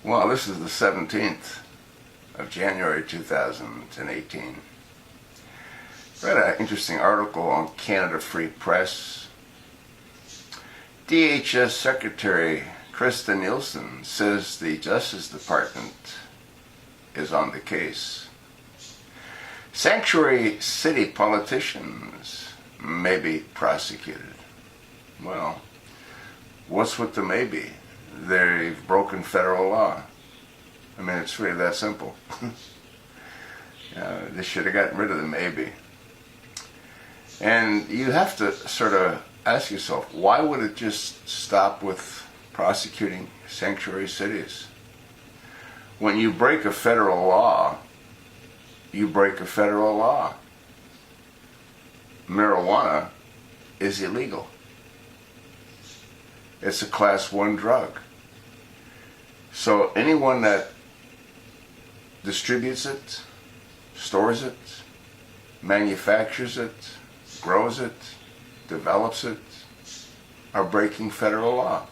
Well, this is the 17th of January 2018. Read an interesting article on Canada Free Press. DHS Secretary Krista Nielsen says the Justice Department is on the case. Sanctuary city politicians may be prosecuted. Well, what's with the maybe? They've broken federal law. I mean, it's really that simple. They should have gotten rid of the maybe. And you have to sort of ask yourself, why would it just stop with prosecuting sanctuary cities? When you break a federal law, you break a federal law. Marijuana is illegal. It's a class 1 drug. So anyone that distributes it, stores it, manufactures it, grows it, develops it, are breaking federal law.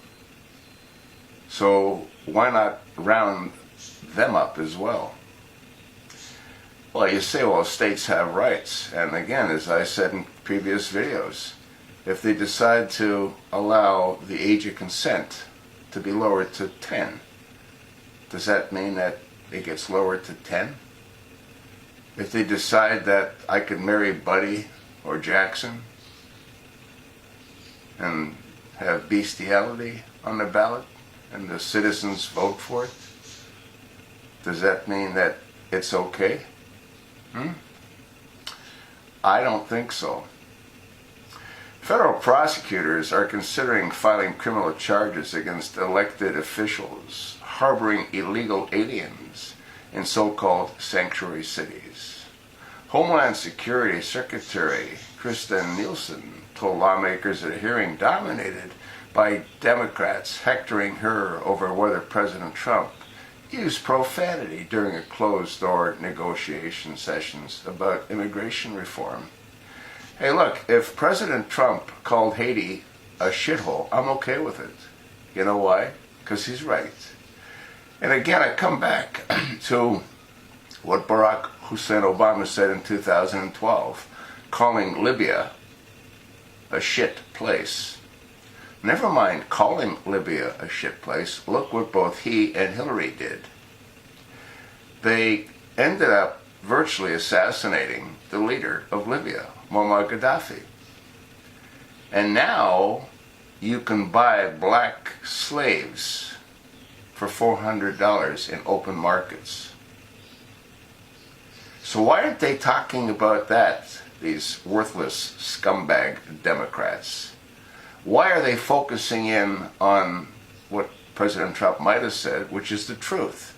So why not round them up as well? Well, you say, well, states have rights. And again, as I said in previous videos, if they decide to allow the age of consent to be lowered to 10, does that mean that it gets lowered to 10? If they decide that I could marry Buddy or Jackson and have bestiality on the ballot and the citizens vote for it, does that mean that it's okay? I don't think so. Federal prosecutors are considering filing criminal charges against elected officials harboring illegal aliens in so-called sanctuary cities. Homeland Security Secretary Krista Nielsen told lawmakers at a hearing dominated by Democrats hectoring her over whether President Trump used profanity during a closed-door negotiation sessions about immigration reform. Hey, look, if President Trump called Haiti a shithole, I'm okay with it. You know why? Because he's right. And again, I come back to what Barack Hussein Obama said in 2012, calling Libya a shit place. Never mind calling Libya a shit place, look what both he and Hillary did. They ended up virtually assassinating the leader of Libya, Muammar Gaddafi. And now you can buy black slaves for $400 in open markets. So why aren't they talking about that, these worthless scumbag Democrats? Why are they focusing in on what President Trump might have said, which is the truth?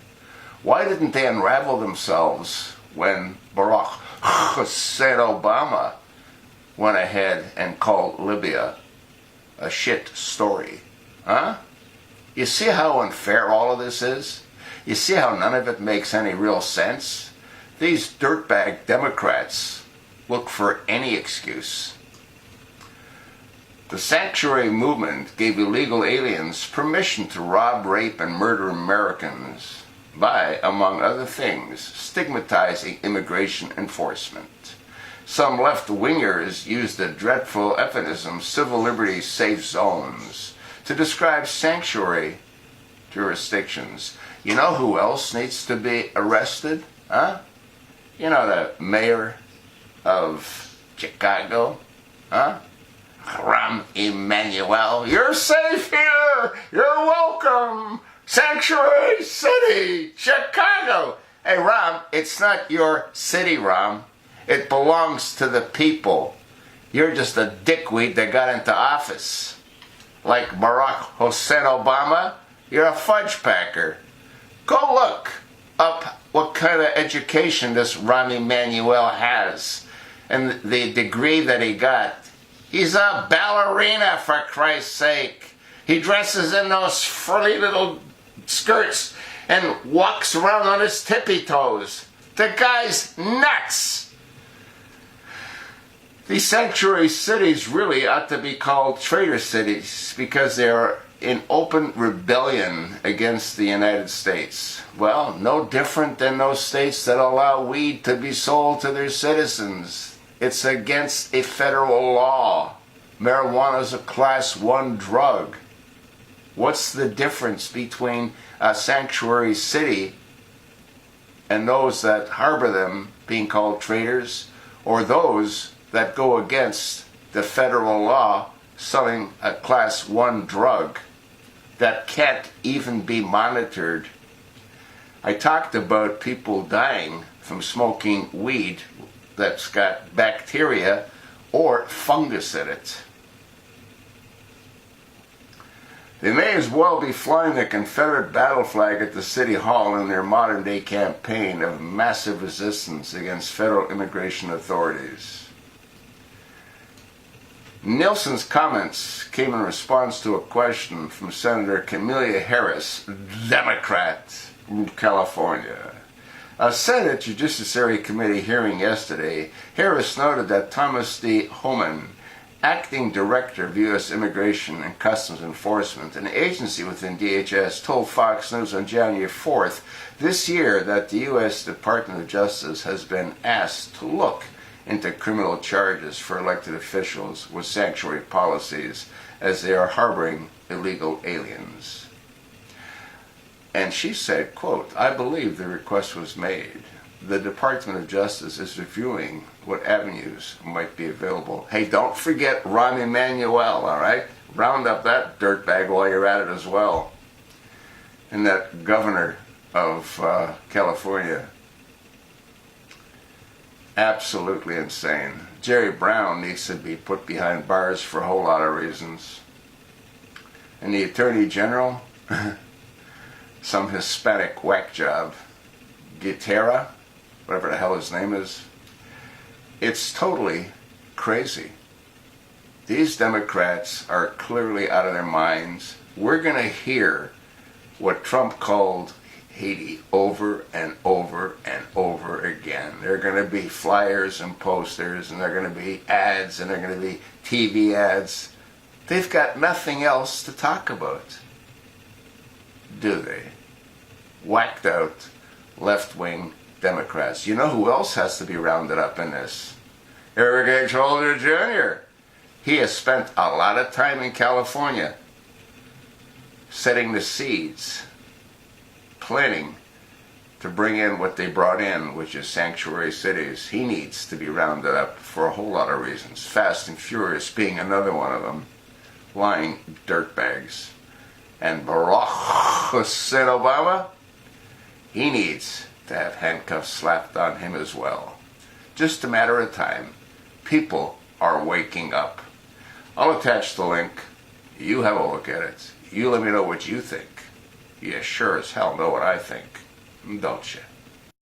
Why didn't they unravel themselves when Barack Hussein Obama went ahead and called Libya a shit story? Huh? You see how unfair all of this is? You see how none of it makes any real sense? These dirtbag Democrats look for any excuse. The sanctuary movement gave illegal aliens permission to rob, rape, and murder Americans by, among other things, stigmatizing immigration enforcement. Some left-wingers used the dreadful euphemism civil liberties safe zones to describe sanctuary jurisdictions. You know who else needs to be arrested? Huh? You know, the mayor of Chicago? Huh? Rahm Emanuel. You're safe here! You're welcome! Sanctuary City, Chicago! Hey, Rahm, it's not your city, Rahm. It belongs to the people. You're just a dickweed that got into office. Like Barack Hussein Obama, you're a fudge packer. Go look up what kind of education this Rahm Emanuel has and the degree that he got. He's a ballerina, for Christ's sake. He dresses in those frilly little skirts and walks around on his tippy toes. The guy's nuts. These sanctuary cities really ought to be called traitor cities because they are in open rebellion against the United States. Well, no different than those states that allow weed to be sold to their citizens. It's against a federal law. Marijuana is a Class 1 drug. What's the difference between a sanctuary city and those that harbor them being called traitors, or those that go against the federal law selling a Class 1 drug that can't even be monitored? I talked about people dying from smoking weed that's got bacteria or fungus in it. They may as well be flying the Confederate battle flag at the City Hall in their modern-day campaign of massive resistance against federal immigration authorities. Nielsen's comments came in response to a question from Senator Kamala Harris, Democrat from California. A Senate Judiciary Committee hearing yesterday, Harris noted that Thomas D. Homan, acting director of U.S. Immigration and Customs Enforcement, an agency within DHS, told Fox News on January 4th this year that the U.S. Department of Justice has been asked to look into criminal charges for elected officials with sanctuary policies as they are harboring illegal aliens. And she said, quote, "I believe the request was made. The Department of Justice is reviewing what avenues might be available." Hey, don't forget Rahm Emanuel, all right? Round up that dirtbag while you're at it as well. And that governor of California. Absolutely insane. Jerry Brown needs to be put behind bars for a whole lot of reasons. And the Attorney General, some Hispanic whack job, Guterra, whatever the hell his name is. It's totally crazy. These Democrats are clearly out of their minds. We're going to hear what Trump called Haiti over and over and over again. There are going to be flyers and posters, and there are going to be ads, and there are going to be TV ads. They've got nothing else to talk about, do they? Whacked out left-wing Democrats. You know who else has to be rounded up in this? Eric H. Holder Jr. He has spent a lot of time in California setting the seeds, planning to bring in what they brought in, which is sanctuary cities. He needs to be rounded up for a whole lot of reasons. Fast and Furious being another one of them. Lying dirtbags. And Barack Hussein Obama, he needs to have handcuffs slapped on him as well. Just a matter of time. People are waking up. I'll attach the link. You have a look at it. You let me know what you think. You sure as hell know what I think, don't you?